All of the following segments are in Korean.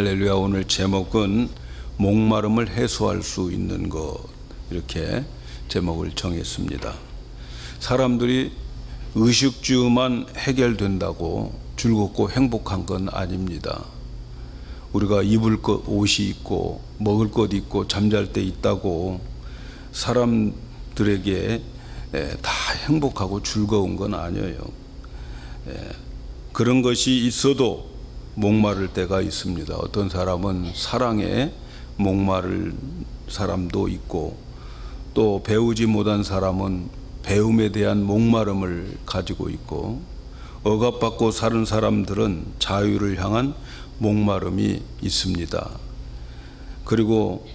할렐루야. 오늘 제목은 목마름을 해소할 수 있는 것, 이렇게 제목을 정했습니다. 사람들이 의식주만 해결된다고 즐겁고 행복한 건 아닙니다. 우리가 입을 것, 옷이 있고 먹을 것 있고 잠잘 때 있다고 사람들에게 다 행복하고 즐거운 건 아니에요. 그런 것이 있어도 목마를 때가 있습니다. 어떤 사람은 사랑에 목마를 사람도 있고, 또 배우지 못한 사람은 배움에 대한 목마름을 가지고 있고, 억압받고 사는 사람들은 자유를 향한 목마름이 있습니다. 그리고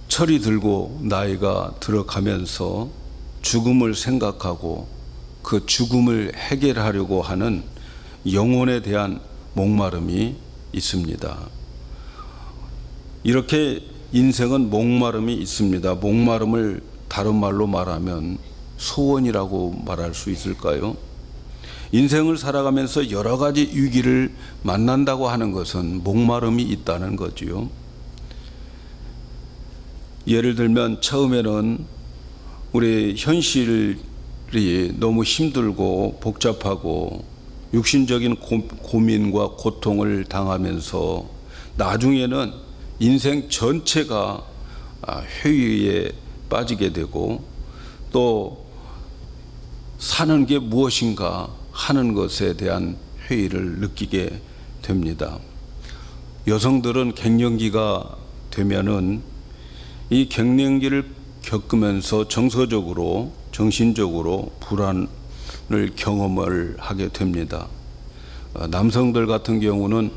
철이 들고 나이가 들어가면서 죽음을 생각하고 그 죽음을 해결하려고 하는 영혼에 대한 목마름이 있습니다. 이렇게 인생은 목마름이 있습니다. 목마름을 다른 말로 말하면 소원이라고 말할 수 있을까요? 인생을 살아가면서 여러 가지 위기를 만난다고 하는 것은 목마름이 있다는 거지요. 예를 들면 처음에는 우리 현실이 너무 힘들고 복잡하고 육신적인 고민과 고통을 당하면서 나중에는 인생 전체가 회의에 빠지게 되고, 또 사는 게 무엇인가 하는 것에 대한 회의를 느끼게 됩니다. 여성들은 갱년기가 되면은 이 갱년기를 겪으면서 정서적으로, 정신적으로 불안을 경험을 하게 됩니다. 남성들 같은 경우는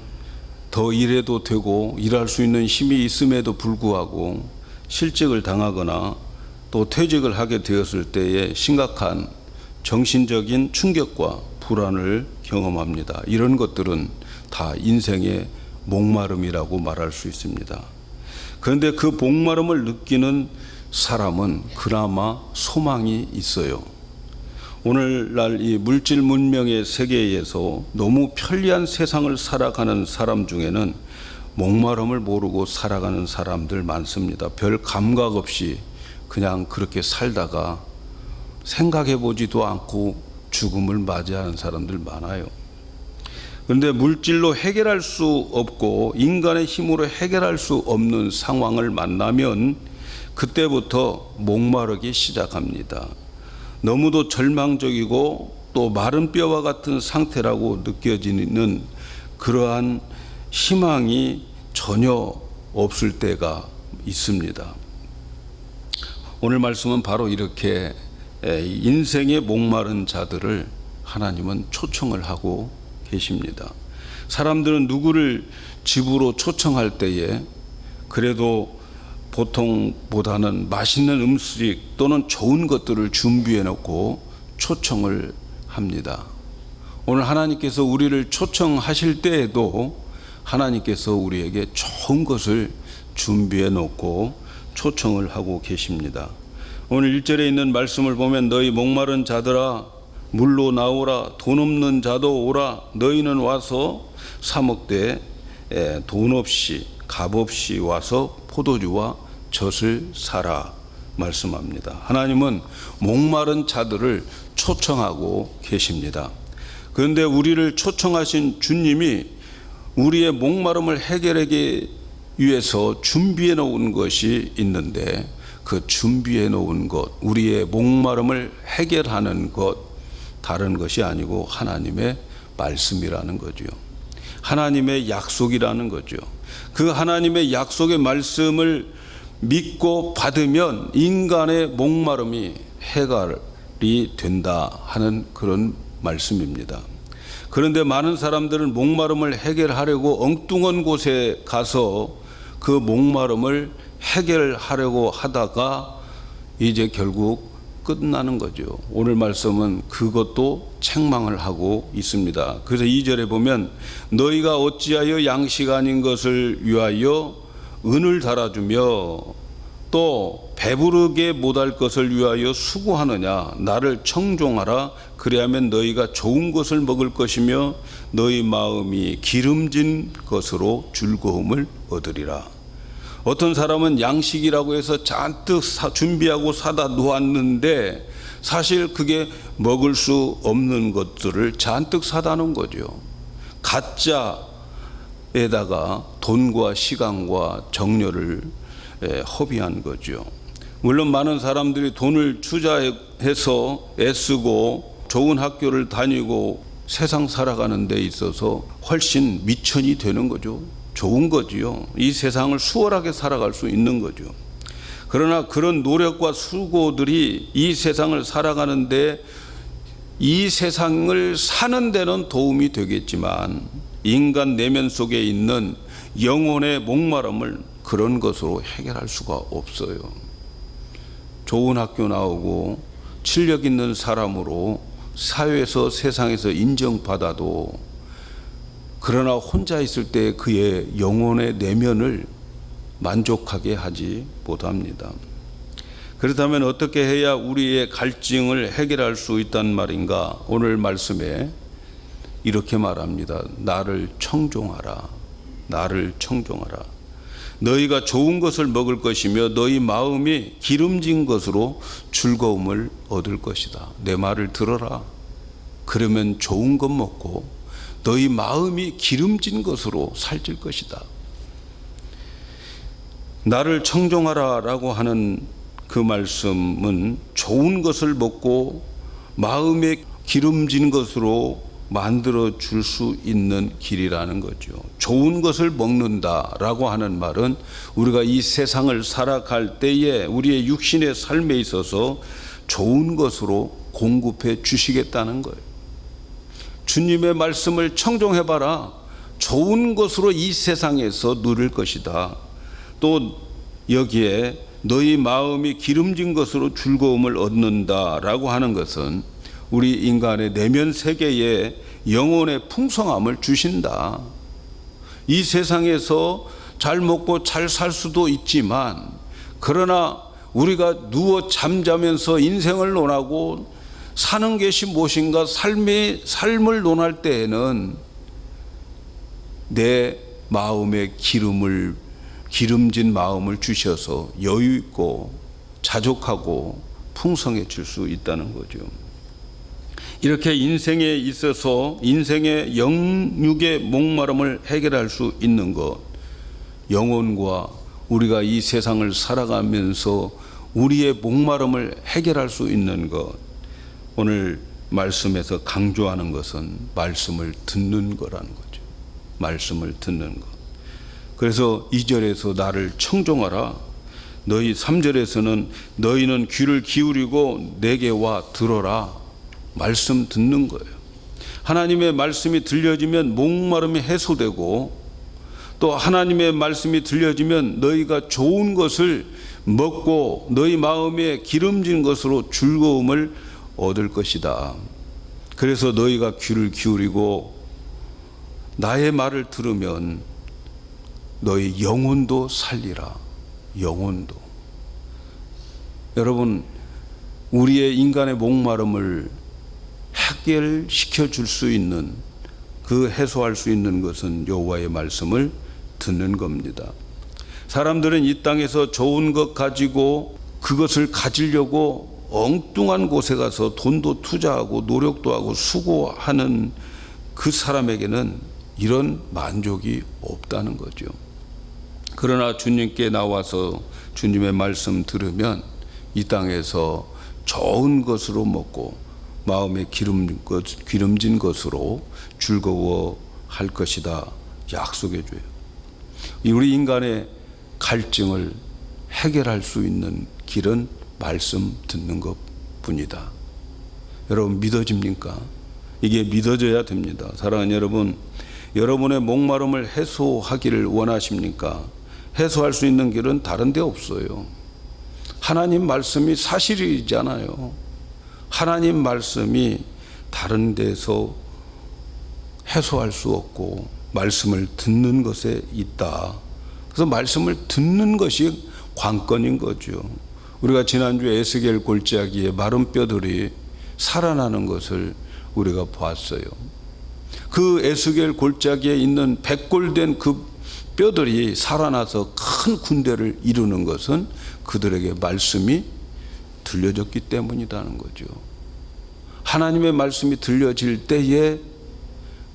더 일해도 되고 일할 수 있는 힘이 있음에도 불구하고 실직을 당하거나 또 퇴직을 하게 되었을 때에 심각한 정신적인 충격과 불안을 경험합니다. 이런 것들은 다 인생의 목마름이라고 말할 수 있습니다. 그런데 그 목마름을 느끼는 사람은 그나마 소망이 있어요. 오늘날 이 물질 문명의 세계에서 너무 편리한 세상을 살아가는 사람 중에는 목마름을 모르고 살아가는 사람들 많습니다. 별 감각 없이 그냥 그렇게 살다가 생각해 보지도 않고 죽음을 맞이하는 사람들 많아요. 그런데 물질로 해결할 수 없고 인간의 힘으로 해결할 수 없는 상황을 만나면 그때부터 목마르기 시작합니다. 너무도 절망적이고 또 마른 뼈와 같은 상태라고 느껴지는 그러한 희망이 전혀 없을 때가 있습니다. 오늘 말씀은 바로 이렇게 인생의 목마른 자들을 하나님은 초청을 하고 계십니다. 사람들은 누구를 집으로 초청할 때에 그래도 보통보다는 맛있는 음식 또는 좋은 것들을 준비해 놓고 초청을 합니다. 오늘 하나님께서 우리를 초청하실 때에도 하나님께서 우리에게 좋은 것을 준비해 놓고 초청을 하고 계십니다. 오늘 1절에 있는 말씀을 보면 너희 목마른 자들아 물로 나오라, 돈 없는 자도 오라, 너희는 와서 사 먹되 돈 없이 값 없이 와서 포도주와 젖을 사라 말씀합니다. 하나님은 목마른 자들을 초청하고 계십니다. 그런데 우리를 초청하신 주님이 우리의 목마름을 해결하기 위해서 준비해 놓은 것이 있는데, 그 준비해 놓은 것, 우리의 목마름을 해결하는 것, 다른 것이 아니고 하나님의 말씀이라는 거죠. 하나님의 약속이라는 거죠. 그 하나님의 약속의 말씀을 믿고 받으면 인간의 목마름이 해결이 된다 하는 그런 말씀입니다. 그런데 많은 사람들은 목마름을 해결하려고 엉뚱한 곳에 가서 그 목마름을 해결하려고 하다가 이제 결국 끝나는 거죠. 오늘 말씀은 그것도 책망을 하고 있습니다. 그래서 2절에 보면 너희가 어찌하여 양식 아닌 것을 위하여 은을 달아주며 또 배부르게 못할 것을 위하여 수고하느냐. 나를 청종하라. 그리하면 너희가 좋은 것을 먹을 것이며 너희 마음이 기름진 것으로 즐거움을 얻으리라. 어떤 사람은 양식이라고 해서 잔뜩 준비하고 사다 놓았는데 사실 그게 먹을 수 없는 것들을 잔뜩 사다 놓은 거죠. 가짜에다가 돈과 시간과 정열을 허비한 거죠. 물론 많은 사람들이 돈을 투자해서 애쓰고 좋은 학교를 다니고 세상 살아가는 데 있어서 훨씬 미천이 되는 거죠. 좋은 거지요. 이 세상을 수월하게 살아갈 수 있는 거죠. 그러나 그런 노력과 수고들이 이 세상을 살아가는데, 이 세상을 사는 데는 도움이 되겠지만 인간 내면 속에 있는 영혼의 목마름을 그런 것으로 해결할 수가 없어요. 좋은 학교 나오고 실력 있는 사람으로 사회에서 세상에서 인정받아도 그러나 혼자 있을 때 그의 영혼의 내면을 만족하게 하지 못합니다. 그렇다면 어떻게 해야 우리의 갈증을 해결할 수 있단 말인가? 오늘 말씀에 이렇게 말합니다. 나를 청종하라. 나를 청종하라. 너희가 좋은 것을 먹을 것이며 너희 마음이 기름진 것으로 즐거움을 얻을 것이다. 내 말을 들어라. 그러면 좋은 것 먹고 너희 마음이 기름진 것으로 살찔 것이다. 나를 청종하라 라고 하는 그 말씀은 좋은 것을 먹고 마음에 기름진 것으로 만들어 줄 수 있는 길이라는 거죠. 좋은 것을 먹는다라고 하는 말은 우리가 이 세상을 살아갈 때에 우리의 육신의 삶에 있어서 좋은 것으로 공급해 주시겠다는 거예요. 주님의 말씀을 청종해봐라. 좋은 것으로 이 세상에서 누릴 것이다. 또 여기에 너희 마음이 기름진 것으로 즐거움을 얻는다라고 하는 것은 우리 인간의 내면 세계에 영혼의 풍성함을 주신다. 이 세상에서 잘 먹고 잘 살 수도 있지만, 그러나 우리가 누워 잠자면서 인생을 논하고 사는 것이 무엇인가 삶을 논할 때에는 내 마음에 기름진 마음을 주셔서 여유 있고 자족하고 풍성해질 수 있다는 거죠. 이렇게 인생에 있어서 인생의 영육의 목마름을 해결할 수 있는 것, 영혼과 우리가 이 세상을 살아가면서 우리의 목마름을 해결할 수 있는 것, 오늘 말씀에서 강조하는 것은 말씀을 듣는 거라는 거죠. 말씀을 듣는 것. 그래서 2절에서 나를 청종하라. 3절에서는 너희는 귀를 기울이고 내게 와 들어라. 말씀 듣는 거예요. 하나님의 말씀이 들려지면 목마름이 해소되고, 또 하나님의 말씀이 들려지면 너희가 좋은 것을 먹고 너희 마음에 기름진 것으로 즐거움을 얻을 것이다. 그래서 너희가 귀를 기울이고 나의 말을 들으면 너희 영혼도 살리라. 영혼도. 여러분, 우리의 인간의 목마름을 해결시켜 줄 수 있는, 해소할 수 있는 것은 여호와의 말씀을 듣는 겁니다. 사람들은 이 땅에서 좋은 것 가지고 그것을 가지려고 엉뚱한 곳에 가서 돈도 투자하고 노력도 하고 수고하는 그 사람에게는 이런 만족이 없다는 거죠. 그러나 주님께 나와서 주님의 말씀 들으면 이 땅에서 좋은 것으로 먹고 마음에 기름진 것으로 즐거워할 것이다 약속해 줘요. 우리 인간의 갈증을 해결할 수 있는 길은 말씀 듣는 것뿐이다. 여러분, 믿어집니까? 이게 믿어져야 됩니다. 사랑하는 여러분, 여러분의 목마름을 해소하기를 원하십니까? 해소할 수 있는 길은 다른 데 없어요. 하나님 말씀이 사실이잖아요. 하나님 말씀이 다른 데서 해소할 수 없고 말씀을 듣는 것에 있다. 그래서 말씀을 듣는 것이 관건인 거죠. 우리가 지난주에 에스겔 골짜기에 마른 뼈들이 살아나는 것을 우리가 보았어요. 그 에스겔 골짜기에 있는 백골된 그 뼈들이 살아나서 큰 군대를 이루는 것은 그들에게 말씀이 들려졌기 때문이라는 거죠. 하나님의 말씀이 들려질 때에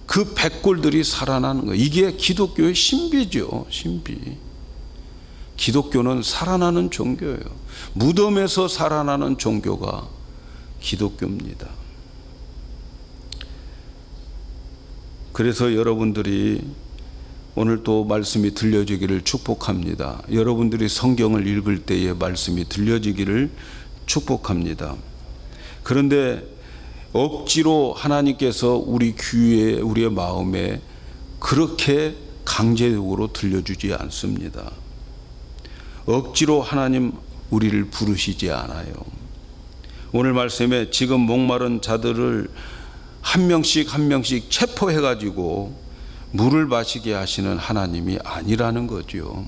그 백골들이 살아나는 거예요. 이게 기독교의 신비죠. 신비. 기독교는 살아나는 종교예요. 무덤에서 살아나는 종교가 기독교입니다. 그래서 여러분들이 오늘 또 말씀이 들려지기를 축복합니다. 여러분들이 성경을 읽을 때에 말씀이 들려지기를 축복합니다. 그런데 억지로 하나님께서 우리 귀에, 우리의 마음에 그렇게 강제적으로 들려주지 않습니다. 억지로 하나님 우리를 부르시지 않아요. 오늘 말씀에 지금 목마른 자들을 한 명씩 한 명씩 체포해가지고 물을 마시게 하시는 하나님이 아니라는 거죠.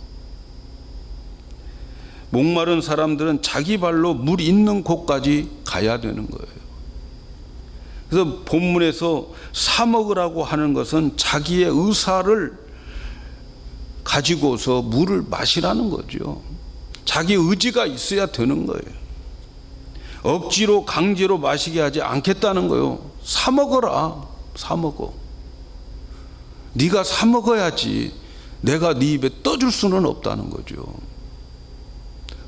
목마른 사람들은 자기 발로 물 있는 곳까지 가야 되는 거예요. 그래서 본문에서 사 먹으라고 하는 것은 자기의 의사를 가지고서 물을 마시라는 거죠. 자기 의지가 있어야 되는 거예요. 억지로 강제로 마시게 하지 않겠다는 거예요. 사 먹어라. 사 먹어. 네가 사 먹어야지 내가 네 입에 떠줄 수는 없다는 거죠.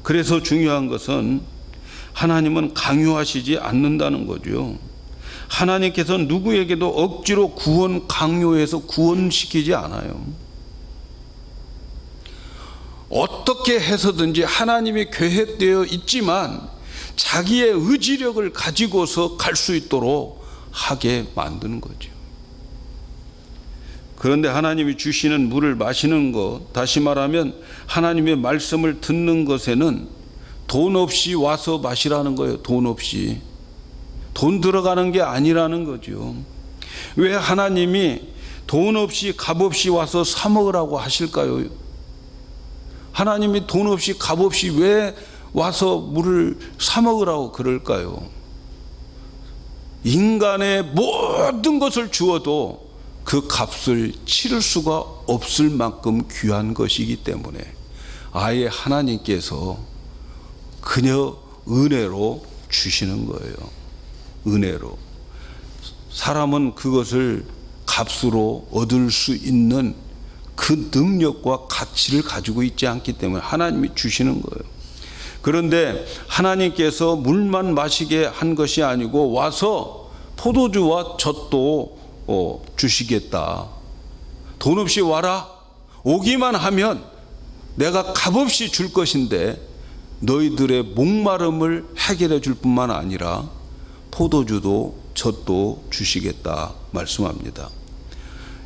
그래서 중요한 것은 하나님은 강요하시지 않는다는 거죠. 하나님께서는 누구에게도 억지로 구원 강요해서 구원시키지 않아요. 어떻게 해서든지 하나님이 계획되어 있지만 자기의 의지력을 가지고서 갈 수 있도록 하게 만드는 거죠. 그런데 하나님이 주시는 물을 마시는 것, 다시 말하면 하나님의 말씀을 듣는 것에는 돈 없이 와서 마시라는 거예요. 돈 없이. 돈 들어가는 게 아니라는 거죠. 왜 하나님이 돈 없이 값 없이 와서 사 먹으라고 하실까요? 하나님이 돈 없이 값 없이 왜 와서 물을 사 먹으라고 그럴까요? 인간의 모든 것을 주어도 그 값을 치를 수가 없을 만큼 귀한 것이기 때문에 아예 하나님께서 그저 은혜로 주시는 거예요. 은혜로. 사람은 그것을 값으로 얻을 수 있는 그 능력과 가치를 가지고 있지 않기 때문에 하나님이 주시는 거예요. 그런데 하나님께서 물만 마시게 한 것이 아니고 와서 포도주와 젖도 주시겠다. 돈 없이 와라. 오기만 하면 내가 값없이 줄 것인데 너희들의 목마름을 해결해 줄 뿐만 아니라 포도주도 젖도 주시겠다 말씀합니다.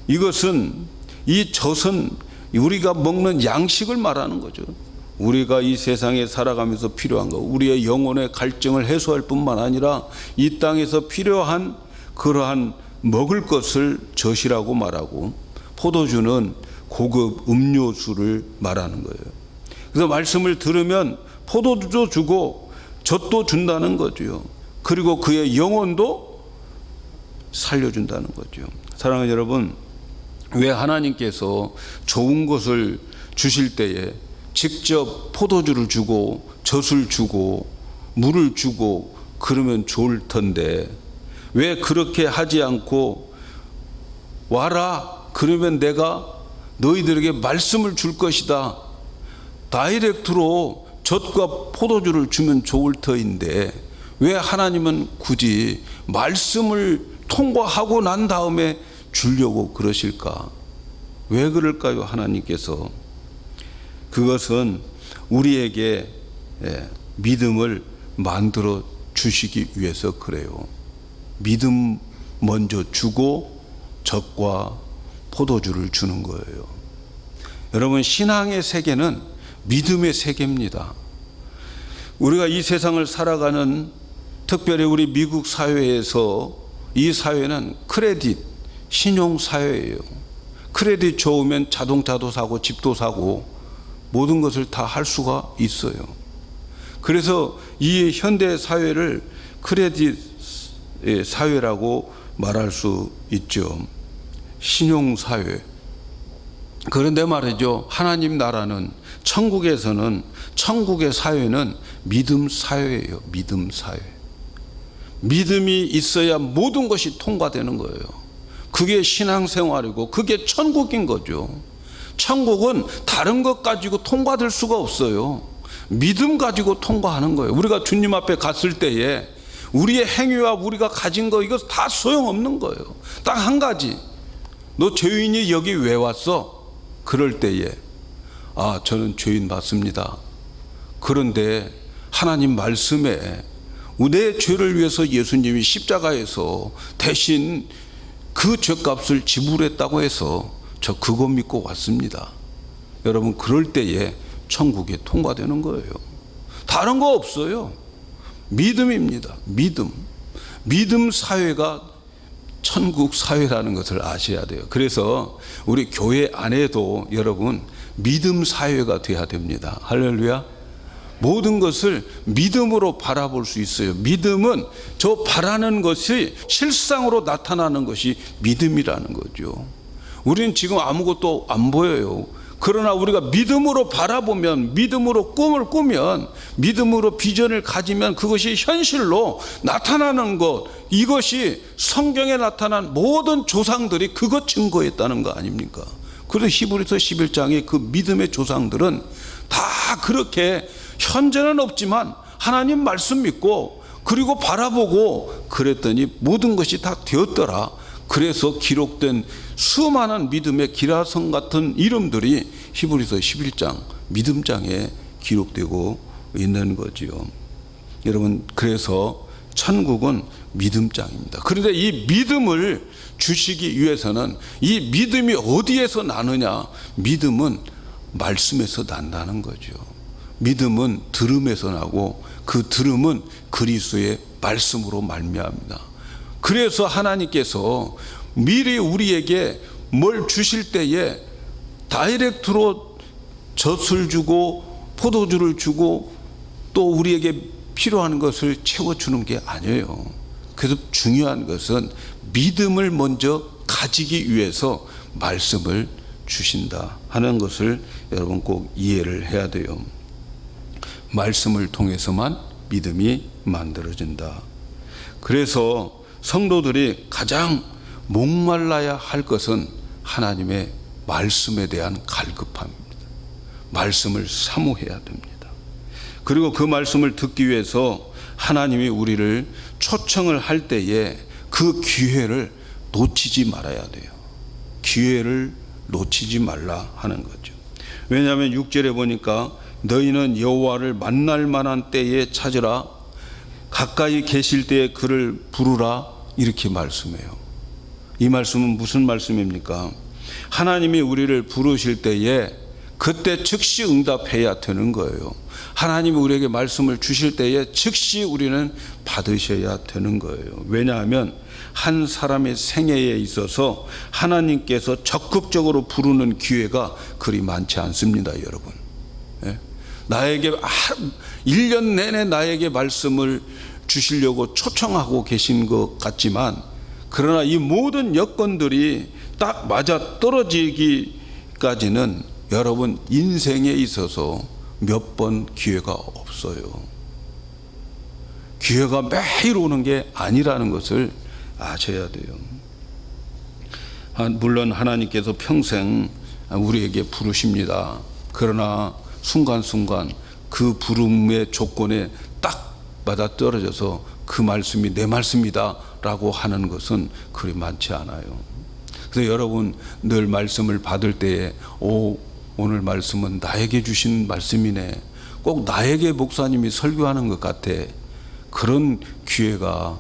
이것은 이 젖은 우리가 먹는 양식을 말하는 거죠. 우리가 이 세상에 살아가면서 필요한 것, 우리의 영혼의 갈증을 해소할 뿐만 아니라 이 땅에서 필요한 그러한 먹을 것을 젖이라고 말하고 포도주는 고급 음료수를 말하는 거예요. 그래서 말씀을 들으면 포도주도 주고 젖도 준다는 거죠. 그리고 그의 영혼도 살려준다는 거죠. 사랑하는 여러분, 왜 하나님께서 좋은 것을 주실 때에 직접 포도주를 주고 젖을 주고 물을 주고 그러면 좋을 텐데 왜 그렇게 하지 않고 와라 그러면 내가 너희들에게 말씀을 줄 것이다. 다이렉트로 젖과 포도주를 주면 좋을 터인데 왜 하나님은 굳이 말씀을 통과하고 난 다음에 주려고 그러실까? 왜 그럴까요? 하나님께서 그것은 우리에게 믿음을 만들어 주시기 위해서 그래요. 믿음 먼저 주고 젖과 포도주를 주는 거예요. 여러분, 신앙의 세계는 믿음의 세계입니다. 우리가 이 세상을 살아가는 특별히 우리 미국 사회에서 이 사회는 크레딧, 신용 사회예요. 크레딧 좋으면 자동차도 사고 집도 사고 모든 것을 다 할 수가 있어요. 그래서 이 현대 사회를 크레딧 사회라고 말할 수 있죠. 신용 사회. 그런데 말이죠, 하나님 나라는, 천국에서는, 천국의 사회는 믿음 사회예요. 믿음 사회. 믿음이 있어야 모든 것이 통과되는 거예요. 그게 신앙생활이고 그게 천국인 거죠. 천국은 다른 것 가지고 통과될 수가 없어요. 믿음 가지고 통과하는 거예요. 우리가 주님 앞에 갔을 때에 우리의 행위와 우리가 가진 거, 이거 다 소용없는 거예요. 딱 한 가지, 너 죄인이 여기 왜 왔어? 그럴 때에 저는 죄인 맞습니다. 그런데 하나님 말씀에 내 죄를 위해서 예수님이 십자가에서 대신 그 죄값을 지불했다고 해서 저 그거 믿고 왔습니다. 여러분, 그럴 때에 천국에 통과되는 거예요. 다른 거 없어요. 믿음입니다. 믿음 사회가 천국 사회라는 것을 아셔야 돼요. 그래서 우리 교회 안에도 여러분 믿음 사회가 돼야 됩니다. 할렐루야. 모든 것을 믿음으로 바라볼 수 있어요. 믿음은 저 바라는 것이 실상으로 나타나는 것이 믿음이라는 거죠. 우리는 지금 아무것도 안 보여요. 그러나 우리가 믿음으로 바라보면, 믿음으로 꿈을 꾸면, 믿음으로 비전을 가지면 그것이 현실로 나타나는 것, 이것이 성경에 나타난 모든 조상들이 그것 증거했다는 거 아닙니까? 그래서 히브리서 11장의 그 믿음의 조상들은 다 그렇게 현재는 없지만 하나님 말씀 믿고 그리고 바라보고 그랬더니 모든 것이 다 되었더라. 그래서 기록된 수많은 믿음의 기라성 같은 이름들이 히브리서 11장 믿음장에 기록되고 있는 거지요. 여러분, 그래서 천국은 믿음장입니다. 그런데 이 믿음을 주시기 위해서는 이 믿음이 어디에서 나느냐? 믿음은 말씀에서 난다는 거죠. 믿음은 들음에서 나고 그 들음은 그리스도의 말씀으로 말미암니다. 그래서 하나님께서 미리 우리에게 뭘 주실 때에 다이렉트로 젖을 주고 포도주를 주고 또 우리에게 필요한 것을 채워주는 게 아니에요. 그래서 중요한 것은 믿음을 먼저 가지기 위해서 말씀을 주신다 하는 것을 여러분 꼭 이해를 해야 돼요. 말씀을 통해서만 믿음이 만들어진다. 그래서 성도들이 가장 목말라야 할 것은 하나님의 말씀에 대한 갈급함입니다. 말씀을 사모해야 됩니다. 그리고 그 말씀을 듣기 위해서 하나님이 우리를 초청을 할 때에 그 기회를 놓치지 말아야 돼요. 기회를 놓치지 말라 하는 거죠. 왜냐하면 6절에 보니까 너희는 여호와를 만날 만한 때에 찾으라, 가까이 계실 때에 그를 부르라, 이렇게 말씀해요. 이 말씀은 무슨 말씀입니까? 하나님이 우리를 부르실 때에 그때 즉시 응답해야 되는 거예요. 하나님이 우리에게 말씀을 주실 때에 즉시 우리는 받으셔야 되는 거예요. 왜냐하면 한 사람의 생애에 있어서 하나님께서 적극적으로 부르는 기회가 그리 많지 않습니다, 여러분. 나에게 1년 내내 나에게 말씀을 주시려고 초청하고 계신 것 같지만, 그러나 이 모든 여건들이 딱 맞아 떨어지기까지는 여러분 인생에 있어서 몇 번 기회가 없어요. 기회가 매일 오는 게 아니라는 것을 아셔야 돼요. 물론 하나님께서 평생 우리에게 부르십니다. 그러나 순간순간 그 부름의 조건에 딱 맞아 떨어져서 그 말씀이 내 말씀이다 라고 하는 것은 그리 많지 않아요. 그래서 여러분 늘 말씀을 받을 때에 오늘 말씀은 나에게 주신 말씀이네, 꼭 나에게 목사님이 설교하는 것 같아, 그런 기회가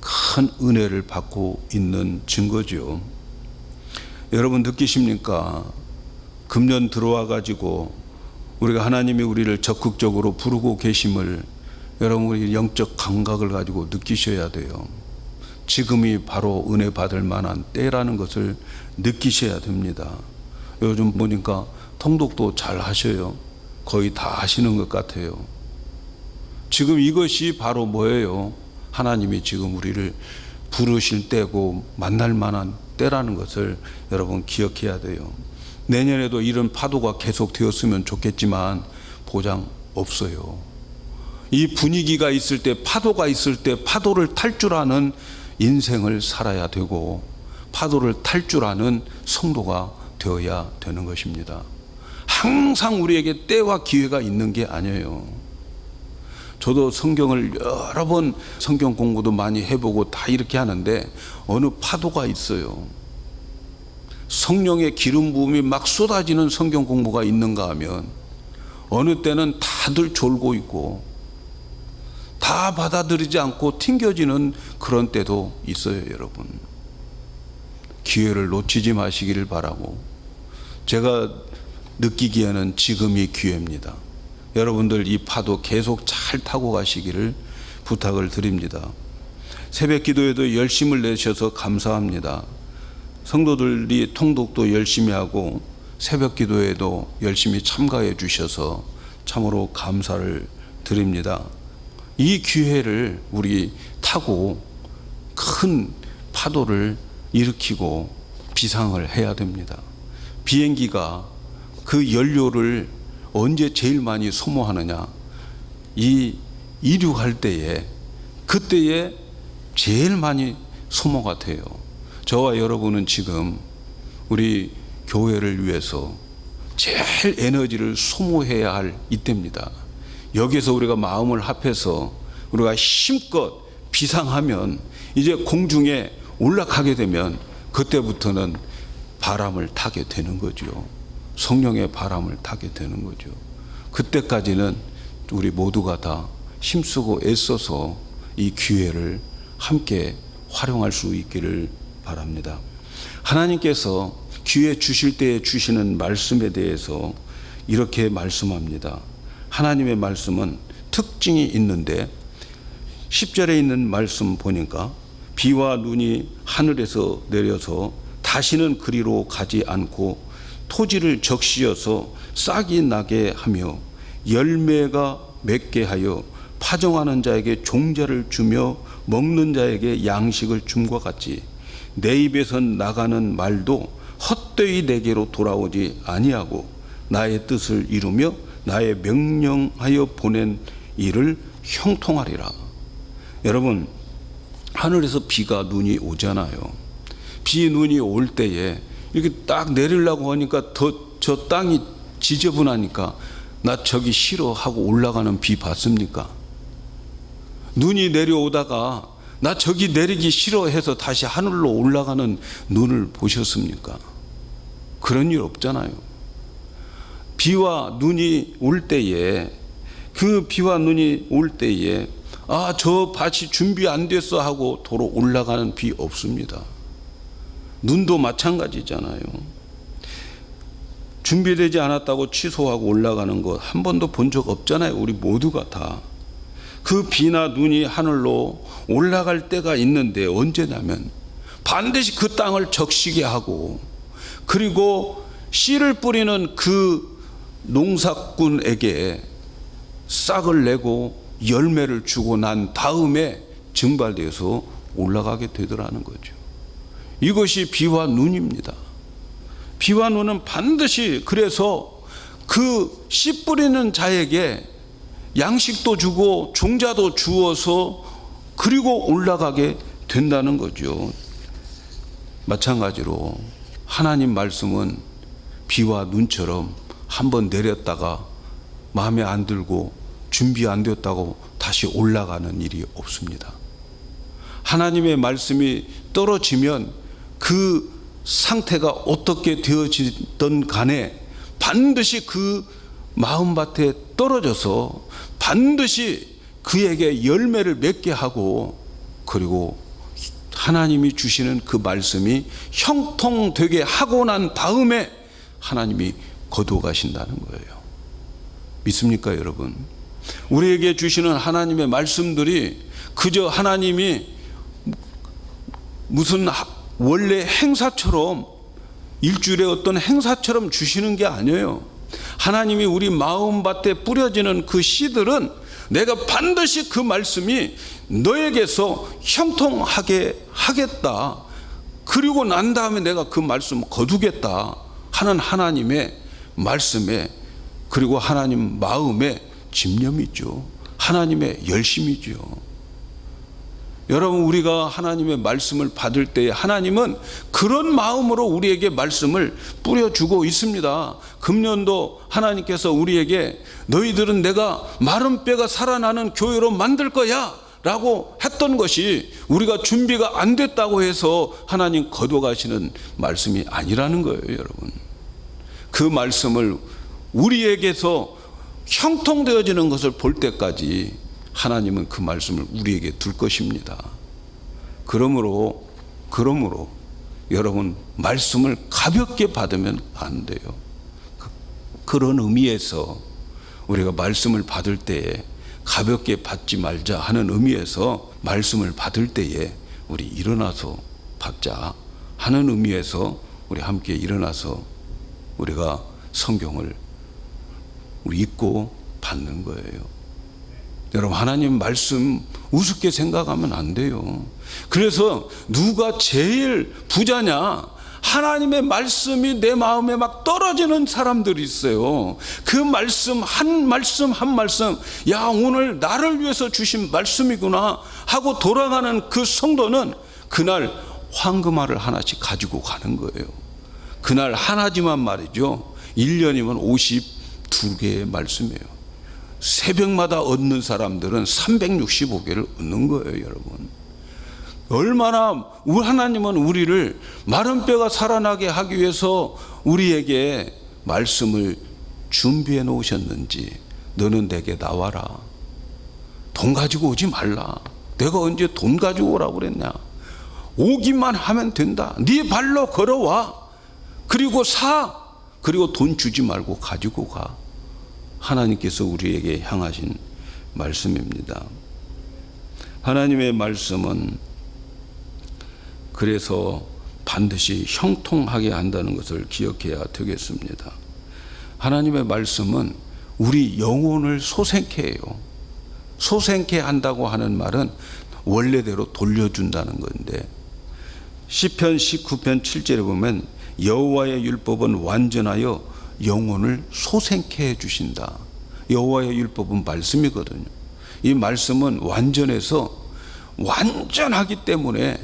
큰 은혜를 받고 있는 증거죠. 여러분 느끼십니까? 금년 들어와 가지고 우리가 하나님이 우리를 적극적으로 부르고 계심을 여러분 우리 영적 감각을 가지고 느끼셔야 돼요. 지금이 바로 은혜 받을 만한 때라는 것을 느끼셔야 됩니다. 요즘 보니까 통독도 잘 하셔요. 거의 다 하시는 것 같아요. 지금 이것이 바로 뭐예요? 하나님이 지금 우리를 부르실 때고 만날 만한 때라는 것을 여러분 기억해야 돼요. 내년에도 이런 파도가 계속 되었으면 좋겠지만 보장 없어요. 이 분위기가 있을 때, 파도가 있을 때 파도를 탈 줄 아는 인생을 살아야 되고 파도를 탈 줄 아는 성도가 되어야 되는 것입니다. 항상 우리에게 때와 기회가 있는 게 아니에요. 저도 성경을 여러 번 성경 공부도 많이 해보고 다 이렇게 하는데 어느 파도가 있어요. 성령의 기름 부음이 막 쏟아지는 성경 공부가 있는가 하면 어느 때는 다들 졸고 있고 다 받아들이지 않고 튕겨지는 그런 때도 있어요. 여러분, 기회를 놓치지 마시기를 바라고, 제가 느끼기에는 지금이 기회입니다. 여러분들 이 파도 계속 잘 타고 가시기를 부탁을 드립니다. 새벽 기도에도 열심을 내셔서 감사합니다. 성도들이 통독도 열심히 하고 새벽 기도에도 열심히 참가해 주셔서 참으로 감사를 드립니다. 이 기회를 우리 타고 큰 파도를 일으키고 비상을 해야 됩니다. 비행기가 그 연료를 언제 제일 많이 소모하느냐? 이 이륙할 때에, 그때에 제일 많이 소모가 돼요. 저와 여러분은 지금 우리 교회를 위해서 제일 에너지를 소모해야 할 이때입니다. 여기서 우리가 마음을 합해서 우리가 힘껏 비상하면 이제 공중에 올라가게 되면 그때부터는 바람을 타게 되는 거죠. 성령의 바람을 타게 되는 거죠. 그때까지는 우리 모두가 다 힘쓰고 애써서 이 기회를 함께 활용할 수 있기를 바랍니다. 하나님께서 기회 주실 때에 주시는 말씀에 대해서 이렇게 말씀합니다. 하나님의 말씀은 특징이 있는데 10절에 있는 말씀 보니까 비와 눈이 하늘에서 내려서 다시는 그리로 가지 않고 토지를 적시어서 싹이 나게 하며 열매가 맺게 하여 파종하는 자에게 종자를 주며 먹는 자에게 양식을 줌과 같이 내 입에서 나가는 말도 헛되이 내게로 돌아오지 아니하고 나의 뜻을 이루며 나의 명령하여 보낸 일을 형통하리라. 여러분, 하늘에서 비가 눈이 오잖아요. 비 눈이 올 때에 이렇게 딱 내리려고 하니까 저 땅이 지저분하니까 나 저기 싫어 하고 올라가는 비 봤습니까? 눈이 내려오다가 나 저기 내리기 싫어해서 다시 하늘로 올라가는 눈을 보셨습니까? 그런 일 없잖아요. 비와 눈이 올 때에, 그 비와 눈이 올 때에 저 밭이 준비 안 됐어 하고 도로 올라가는 비 없습니다. 눈도 마찬가지잖아요. 준비되지 않았다고 취소하고 올라가는 것 한 번도 본 적 없잖아요. 우리 모두가 다. 그 비나 눈이 하늘로 올라갈 때가 있는데 언제냐면 반드시 그 땅을 적시게 하고, 그리고 씨를 뿌리는 그 농사꾼에게 싹을 내고 열매를 주고 난 다음에 증발되어서 올라가게 되더라는 거죠. 이것이 비와 눈입니다. 비와 눈은 반드시, 그래서 그 씨 뿌리는 자에게 양식도 주고 종자도 주어서 그리고 올라가게 된다는 거죠. 마찬가지로 하나님 말씀은 비와 눈처럼 한번 내렸다가 마음에 안 들고 준비 안 되었다고 다시 올라가는 일이 없습니다. 하나님의 말씀이 떨어지면 그 상태가 어떻게 되어지든 간에 반드시 그 마음밭에 떨어져서 반드시 그에게 열매를 맺게 하고, 그리고 하나님이 주시는 그 말씀이 형통되게 하고 난 다음에 하나님이 거두어 가신다는 거예요. 믿습니까, 여러분? 우리에게 주시는 하나님의 말씀들이 그저 하나님이 무슨 원래 행사처럼, 일주일에 어떤 행사처럼 주시는 게 아니에요. 하나님이 우리 마음밭에 뿌려지는 그 씨들은 내가 반드시 그 말씀이 너에게서 형통하게 하겠다. 그리고 난 다음에 내가 그 말씀을 거두겠다 하는 하나님의 말씀에, 그리고 하나님 마음에 집념이죠. 하나님의 열심이죠. 여러분, 우리가 하나님의 말씀을 받을 때에 하나님은 그런 마음으로 우리에게 말씀을 뿌려주고 있습니다. 금년도 하나님께서 우리에게 너희들은 내가 마른 뼈가 살아나는 교회로 만들 거야 라고 했던 것이 우리가 준비가 안 됐다고 해서 하나님 거둬가시는 말씀이 아니라는 거예요. 여러분, 그 말씀을 우리에게서 형통되어지는 것을 볼 때까지 하나님은 그 말씀을 우리에게 둘 것입니다. 그러므로 여러분, 말씀을 가볍게 받으면 안 돼요. 그런 의미에서 우리가 말씀을 받을 때에 가볍게 받지 말자 하는 의미에서, 말씀을 받을 때에 우리 일어나서 받자 하는 의미에서 우리 함께 일어나서 우리가 성경을 우리 읽고 받는 거예요. 여러분, 하나님 말씀 우습게 생각하면 안 돼요. 그래서 누가 제일 부자냐? 하나님의 말씀이 내 마음에 막 떨어지는 사람들이 있어요. 그 말씀 한 말씀, 야, 오늘 나를 위해서 주신 말씀이구나 하고 돌아가는 그 성도는 그날 황금알을 하나씩 가지고 가는 거예요. 그날 하나지만 말이죠. 1년이면 52개의 말씀이에요. 새벽마다 얻는 사람들은 365개를 얻는 거예요. 여러분, 얼마나 하나님은 우리를 마른 뼈가 살아나게 하기 위해서 우리에게 말씀을 준비해 놓으셨는지. 너는 내게 나와라. 돈 가지고 오지 말라. 내가 언제 돈 가지고 오라고 그랬냐? 오기만 하면 된다. 네 발로 걸어와. 그리고 사. 그리고 돈 주지 말고 가지고 가. 하나님께서 우리에게 향하신 말씀입니다. 하나님의 말씀은 그래서 반드시 형통하게 한다는 것을 기억해야 되겠습니다. 하나님의 말씀은 우리 영혼을 소생케 해요. 소생케 한다고 하는 말은 원래대로 돌려준다는 건데, 시편 19편 7절에 보면 여호와의 율법은 완전하여 영혼을 소생케 해주신다. 여호와의 율법은 말씀이거든요. 이 말씀은 완전해서 완전하기 때문에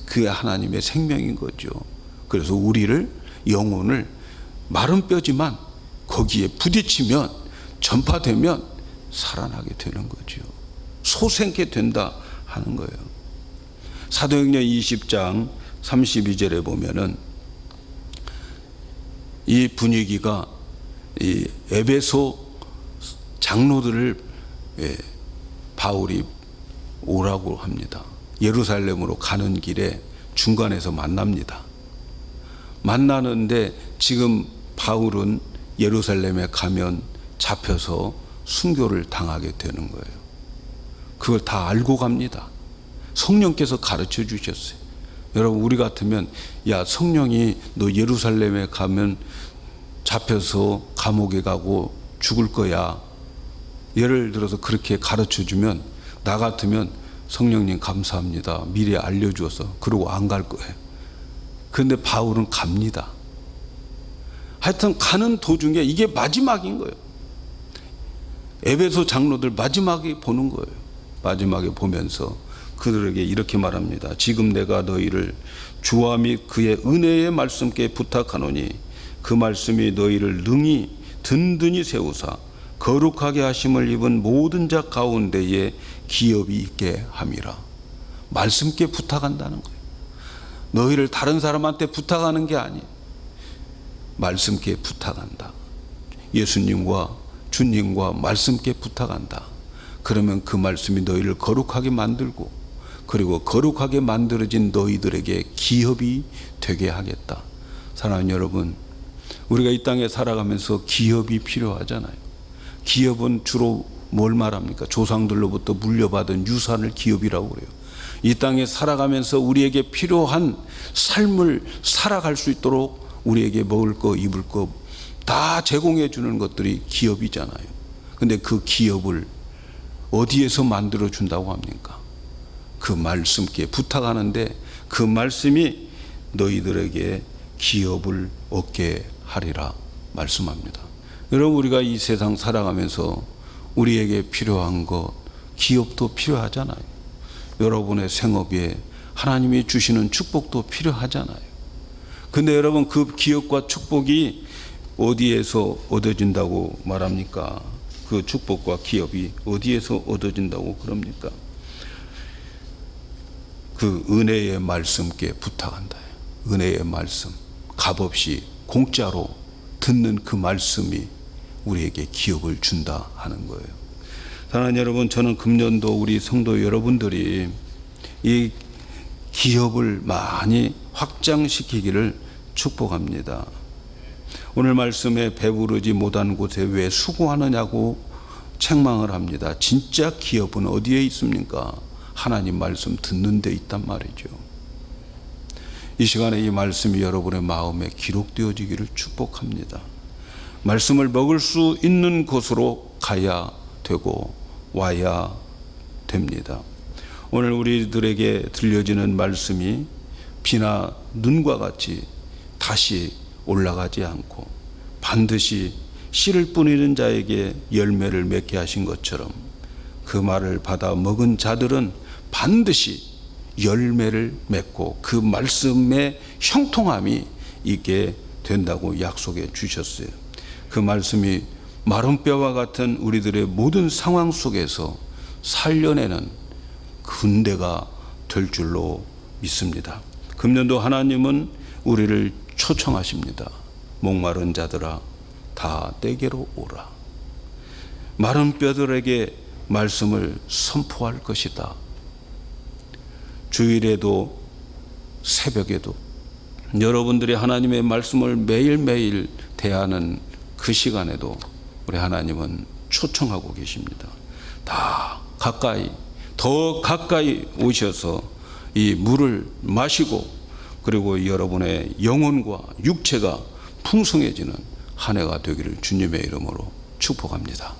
그게 하나님의 생명인 거죠. 그래서 우리를, 영혼을, 마른 뼈지만 거기에 부딪히면, 전파되면 살아나게 되는 거죠. 소생케 된다 하는 거예요. 사도행전 20장 32절에 보면은 이 분위기가 이 에베소 장로들을 바울이 오라고 합니다. 예루살렘으로 가는 길에 중간에서 만납니다. 만나는데 지금 바울은 예루살렘에 가면 잡혀서 순교를 당하게 되는 거예요. 그걸 다 알고 갑니다. 성령께서 가르쳐 주셨어요. 여러분, 우리 같으면 야, 성령이 너 예루살렘에 가면 잡혀서 감옥에 가고 죽을 거야. 예를 들어서 그렇게 가르쳐 주면 나 같으면 성령님 감사합니다. 미리 알려주어서. 그러고 안 갈 거예요. 그런데 바울은 갑니다. 하여튼 가는 도중에 이게 마지막인 거예요. 에베소 장로들 마지막에 보는 거예요. 마지막에 보면서 그들에게 이렇게 말합니다. 지금 내가 너희를 주와 및 그의 은혜의 말씀께 부탁하노니 그 말씀이 너희를 능히 든든히 세우사 거룩하게 하심을 입은 모든 자 가운데에 기업이 있게 함이라. 말씀께 부탁한다는 거예요. 너희를 다른 사람한테 부탁하는 게 아니에요. 말씀께 부탁한다. 예수님과 주님과 말씀께 부탁한다. 그러면 그 말씀이 너희를 거룩하게 만들고, 그리고 거룩하게 만들어진 너희들에게 기업이 되게 하겠다. 사랑하는 여러분, 우리가 이 땅에 살아가면서 기업이 필요하잖아요. 기업은 주로 뭘 말합니까? 조상들로부터 물려받은 유산을 기업이라고 그래요. 이 땅에 살아가면서 우리에게 필요한 삶을 살아갈 수 있도록 우리에게 먹을 거, 입을 거, 다 제공해 주는 것들이 기업이잖아요. 근데 그 기업을 어디에서 만들어 준다고 합니까? 그 말씀께 부탁하는데 그 말씀이 너희들에게 기업을 얻게 하리라 말씀합니다. 여러분, 우리가 이 세상 살아가면서 우리에게 필요한 것, 기업도 필요하잖아요. 여러분의 생업에 하나님이 주시는 축복도 필요하잖아요. 근데 여러분, 그 기업과 축복이 어디에서 얻어진다고 말합니까? 그 축복과 기업이 어디에서 얻어진다고 그럽니까? 그 은혜의 말씀께 부탁한다. 은혜의 말씀, 값없이 공짜로 듣는 그 말씀이 우리에게 기업을 준다 하는 거예요. 사랑하는 여러분, 저는 금년도 우리 성도 여러분들이 이 기업을 많이 확장시키기를 축복합니다. 오늘 말씀에 배부르지 못한 곳에 왜 수고하느냐고 책망을 합니다. 진짜 기업은 어디에 있습니까? 하나님 말씀 듣는 데 있단 말이죠. 이 시간에 이 말씀이 여러분의 마음에 기록되어지기를 축복합니다. 말씀을 먹을 수 있는 곳으로 가야 되고 와야 됩니다. 오늘 우리들에게 들려지는 말씀이 비나 눈과 같이 다시 올라가지 않고 반드시 씨를 뿌리는 자에게 열매를 맺게 하신 것처럼 그 말을 받아 먹은 자들은 반드시 열매를 맺고 그 말씀의 형통함이 있게 된다고 약속해 주셨어요. 그 말씀이 마른 뼈와 같은 우리들의 모든 상황 속에서 살려내는 군대가 될 줄로 믿습니다. 금년도 하나님은 우리를 초청하십니다. 목마른 자들아 다 내게로 오라. 마른 뼈들에게 말씀을 선포할 것이다. 주일에도 새벽에도 여러분들이 하나님의 말씀을 매일매일 대하는 그 시간에도 우리 하나님은 초청하고 계십니다. 다 가까이, 더 가까이 오셔서 이 물을 마시고 그리고 여러분의 영혼과 육체가 풍성해지는 한 해가 되기를 주님의 이름으로 축복합니다.